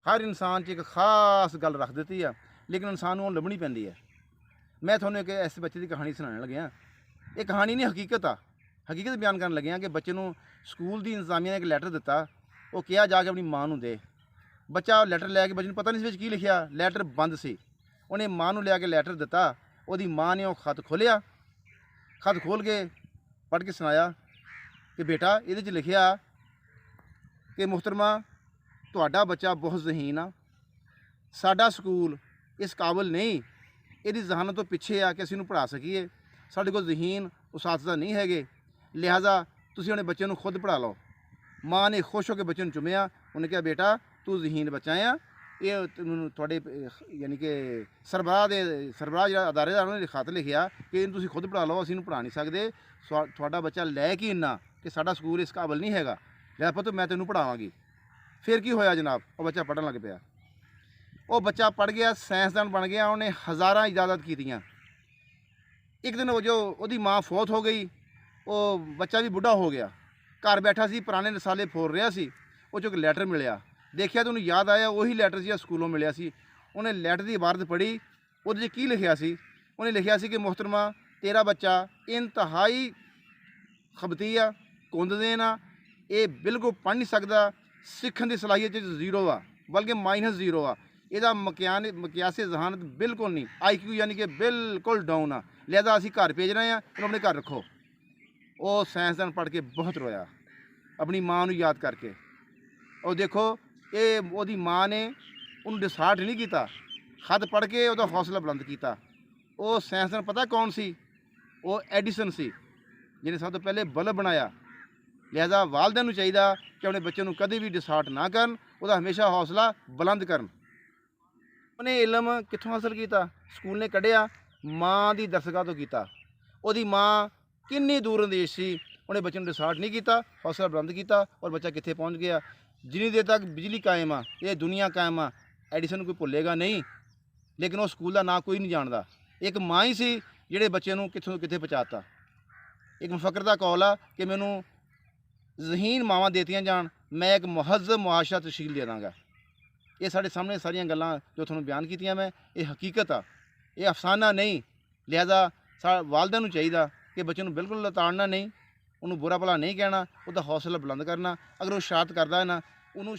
हर इंसान 'ਚ ਇੱਕ ਖਾਸ ਗੱਲ ਰੱਖ ਦਿੱਤੀ ਆ, ਲੇਕਿਨ ਇਨਸਾਨ ਨੂੰ ਉਹ ਲੱਭਣੀ ਪੈਂਦੀ ਹੈ। ਮੈਂ ਤੁਹਾਨੂੰ ਇੱਕ ਇਸ ਬੱਚੇ ਦੀ ਕਹਾਣੀ ਸੁਣਾਉਣ ਲੱਗਿਆ। ਇਹ ਕਹਾਣੀ ਨਹੀਂ, ਹਕੀਕਤ ਆ। ਹਕੀਕਤ ਬਿਆਨ ਕਰਨ ਲੱਗਿਆ ਕਿ ਬੱਚੇ ਨੂੰ ਸਕੂਲ ਦੀ ਇੰਤਜ਼ਾਮੀਆ ਨੇ ਇੱਕ ਲੈਟਰ ਦਿੱਤਾ। ਉਹ ਕਿਹਾ ਜਾ ਕੇ ਆਪਣੀ ਮਾਂ ਨੂੰ ਦੇ। ਬੱਚਾ ਲੈਟਰ ਲੈ ਕੇ, ਬੱਚੇ ਨੂੰ ਪਤਾ ਨਹੀਂ ਸੀ ਵਿੱਚ ਕੀ ਲਿਖਿਆ, ਲੈਟਰ ਬੰਦ ਸੀ। ਉਹਨੇ ਮਾਂ ਨੂੰ ਲਿਆ ਕੇ ਲੈਟਰ ਦਿੱਤਾ। ਉਹਦੀ ਮਾਂ ਨੇ ਉਹ ਖਤ ਖੋਲ੍ਹਿਆ। ਖਤ ਖੋਲ੍ਹ ਕੇ ਪੜ੍ਹ ਕੇ ਸੁਣਾਇਆ ਕਿ ਬੇਟਾ, ਇਹਦੇ 'ਚ ਲਿਖਿਆ ਕਿ ਮੁਹਤਰਮਾ, ਤੁਹਾਡਾ ਬੱਚਾ ਬਹੁਤ ਜ਼ਹੀਨ ਆ। ਸਾਡਾ ਸਕੂਲ ਇਸ ਕਾਬਲ ਨਹੀਂ, ਇਹਦੀ ਜ਼ਹਾਨਤ ਤੋਂ ਪਿੱਛੇ ਆ ਕਿ ਅਸੀਂ ਇਹਨੂੰ ਪੜ੍ਹਾ ਸਕੀਏ। ਸਾਡੇ ਕੋਲ ਜ਼ਹੀਨ ਉਸਾਤਜ਼ਾ ਨਹੀਂ ਹੈਗੇ, ਲਿਹਾਜ਼ਾ ਤੁਸੀਂ ਆਪਣੇ ਬੱਚੇ ਨੂੰ ਖੁਦ ਪੜ੍ਹਾ ਲਓ। ਮਾਂ ਨੇ ਖੁਸ਼ ਹੋ ਕੇ ਬੱਚੇ ਨੂੰ ਚੁੰਮਿਆ। ਉਹਨੇ ਕਿਹਾ, ਬੇਟਾ ਤੂੰ ਜ਼ਹੀਨ ਬੱਚਾ ਆ। ਇਹ ਤੈਨੂੰ ਤੁਹਾਡੇ ਯਾਨੀ ਕਿ ਸਰਬਰਾਹ ਜਿਹੜਾ ਅਦਾਰੇਦਾਰ, ਉਹਨੇ ਖਤ ਲਿਖਿਆ ਕਿ ਇਹਨੂੰ ਤੁਸੀਂ ਖੁਦ ਪੜ੍ਹਾ ਲਓ, ਅਸੀਂ ਇਹਨੂੰ ਪੜ੍ਹਾ ਨਹੀਂ ਸਕਦੇ। ਤੁਹਾਡਾ ਬੱਚਾ ਲੈ ਕੇ ਇੰਨਾ ਕਿ ਸਾਡਾ ਸਕੂਲ ਇਸ ਕਾਬਲ ਨਹੀਂ ਹੈਗਾ, ਲੈ ਪੁੱਤ ਮੈਂ ਤੈਨੂੰ ਪੜ੍ਹਾਵਾਂਗੀ। ਫਿਰ ਕੀ ਹੋਇਆ ਜਨਾਬ, ਉਹ ਬੱਚਾ ਪੜ੍ਹਨ ਲੱਗ ਪਿਆ। ਉਹ ਬੱਚਾ ਪੜ੍ਹ ਗਿਆ, ਸਾਇੰਸਦਾਨ ਬਣ ਗਿਆ। ਉਹਨੇ ਹਜ਼ਾਰਾਂ ਇਜਾਜ਼ਤ ਕੀਤੀਆਂ। ਇੱਕ ਦਿਨ ਉਹਦੀ ਮਾਂ ਫੌਤ ਹੋ ਗਈ। ਉਹ ਬੱਚਾ ਵੀ ਬੁੱਢਾ ਹੋ ਗਿਆ। ਘਰ ਬੈਠਾ ਸੀ, ਪੁਰਾਣੇ ਰਸਾਲੇ ਫੋਲ ਰਿਹਾ ਸੀ। ਉਹ 'ਚੋਂ ਇੱਕ ਲੈਟਰ ਮਿਲਿਆ। ਦੇਖਿਆ ਤਾਂ ਉਹਨੂੰ ਯਾਦ ਆਇਆ, ਉਹੀ ਲੈਟਰ ਸੀ ਜਿਹੜਾ ਸਕੂਲੋਂ ਮਿਲਿਆ ਸੀ। ਉਹਨੇ ਲੈਟਰ ਦੀ ਇਬਾਰਤ ਪੜ੍ਹੀ। ਉਹਦੇ 'ਚ ਕੀ ਲਿਖਿਆ ਸੀ? ਉਹਨੇ ਲਿਖਿਆ ਸੀ ਕਿ ਮੁਹਤਰਮਾ, ਤੇਰਾ ਬੱਚਾ ਇੰਤਹਾਈ ਖਬਤੀ ਆ, ਕੁੰਦਦੇਨ ਆ, ਇਹ ਬਿਲਕੁਲ ਪੜ੍ਹ ਨਹੀਂ ਸਕਦਾ, ਸਿੱਖਣ ਦੀ ਸਲਾਹੀਅਤ 'ਚ ਜ਼ੀਰੋ ਆ, ਬਲਕਿ -0 ਆ। ਇਹਦਾ ਮਕਿਆਸੇ ਜ਼ਹਾਨਤ ਬਿਲਕੁਲ ਨਹੀਂ, IQ ਯਾਨੀ ਕਿ ਬਿਲਕੁਲ ਡਾਊਨ ਆ। ਲਿਹਾਜ਼ਾ ਅਸੀਂ ਘਰ ਭੇਜ ਰਹੇ ਹਾਂ, ਇਹਨੂੰ ਆਪਣੇ ਘਰ ਰੱਖੋ। ਉਹ ਸਾਇੰਸਦਾਨ ਪੜ੍ਹ ਕੇ ਬਹੁਤ ਰੋਇਆ, ਆਪਣੀ ਮਾਂ ਨੂੰ ਯਾਦ ਕਰਕੇ। ਉਹ ਦੇਖੋ, ਇਹ ਉਹਦੀ ਮਾਂ ਨੇ ਉਹਨੂੰ ਡਿਸਹਾਰਟ ਨਹੀਂ ਕੀਤਾ, ਖਤ ਪੜ੍ਹ ਕੇ ਉਹਦਾ ਹੌਸਲਾ ਬੁਲੰਦ ਕੀਤਾ। ਉਹ ਸਾਇੰਸਦਾਨ ਪਤਾ ਕੌਣ ਸੀ? ਉਹ ਐਡੀਸਨ ਸੀ, ਜਿਹਨੇ ਸਭ ਤੋਂ ਪਹਿਲੇ ਬਲਬ ਬਣਾਇਆ। ਲਿਹਾਜ਼ਾ ਵਾਲਿਦੈਨ ਨੂੰ ਚਾਹੀਦਾ ਕਿ ਆਪਣੇ ਬੱਚੇ ਨੂੰ ਕਦੇ ਵੀ ਡਿਸਹਾਰਟ ਨਾ ਕਰਨ, ਉਹਦਾ ਹਮੇਸ਼ਾ ਹੌਸਲਾ ਬੁਲੰਦ ਕਰਨ। ਉਹਨੇ ਇਲਮ ਕਿੱਥੋਂ ਹਾਸਲ ਕੀਤਾ? ਸਕੂਲ ਨੇ ਕੱਢਿਆ, ਮਾਂ ਦੀ ਦਰਸਗਾਹ ਤੋਂ ਕੀਤਾ। ਉਹਦੀ ਮਾਂ ਕਿੰਨੀ ਦੂਰ ਅੰਦੇਸ਼ ਸੀ, ਉਹਨੇ ਬੱਚੇ ਨੂੰ ਡਿਸਹਾਰਟ ਨਹੀਂ ਕੀਤਾ, ਹੌਸਲਾ ਬੁਲੰਦ ਕੀਤਾ, ਔਰ ਬੱਚਾ ਕਿੱਥੇ ਪਹੁੰਚ ਗਿਆ। ਜਿੰਨੀ ਦੇਰ ਤੱਕ ਬਿਜਲੀ ਕਾਇਮ ਆ, ਇਹ ਦੁਨੀਆ ਕਾਇਮ ਆ। ਐਡੀਸਨ ਨੂੰ ਕੋਈ ਭੁੱਲੇਗਾ ਨਹੀਂ, ਲੇਕਿਨ ਉਹ ਸਕੂਲ ਦਾ ਨਾਂ ਕੋਈ ਨਹੀਂ ਜਾਣਦਾ। ਇੱਕ ਮਾਂ ਹੀ ਸੀ ਜਿਹੜੇ ਬੱਚੇ ਨੂੰ ਕਿੱਥੋਂ ਕਿੱਥੇ ਪਹੁੰਚਾਤਾ। ਇੱਕ ਮੁਫੱਕਰ ਦਾ ਕੌਲ ਆ ਕਿ ਮੈਨੂੰ ਜ਼ਹੀਨ ਮਾਵਾਂ ਦੇਤੀਆਂ ਜਾਣ, ਮੈਂ ਇੱਕ ਮੁਹੱਜ਼ਬ ਮੁਆਸ਼ਰਾ ਤਸ਼ਕੀਲ ਦੇ ਦਾਂਗਾ। ਇਹ ਸਾਡੇ ਸਾਹਮਣੇ ਸਾਰੀਆਂ ਗੱਲਾਂ ਜੋ ਤੁਹਾਨੂੰ ਬਿਆਨ ਕੀਤੀਆਂ ਮੈਂ, ਇਹ ਹਕੀਕਤ ਆ, ਇਹ ਅਫਸਾਨਾ ਨਹੀਂ। ਲਿਹਾਜ਼ਾ ਵਾਲਿਦੈਨ ਨੂੰ ਚਾਹੀਦਾ ਕਿ ਬੱਚੇ ਨੂੰ ਬਿਲਕੁਲ ਲਤਾੜਨਾ ਨਹੀਂ, ਉਹਨੂੰ ਬੁਰਾ ਭਲਾ ਨਹੀਂ ਕਹਿਣਾ, ਉਹਦਾ ਹੌਸਲਾ ਬੁਲੰਦ ਕਰਨਾ। ਅਗਰ ਉਹ ਸ਼ਰਾਰਤ ਕਰਦਾ ਹੈ ਨਾ, ਉਹਨੂੰ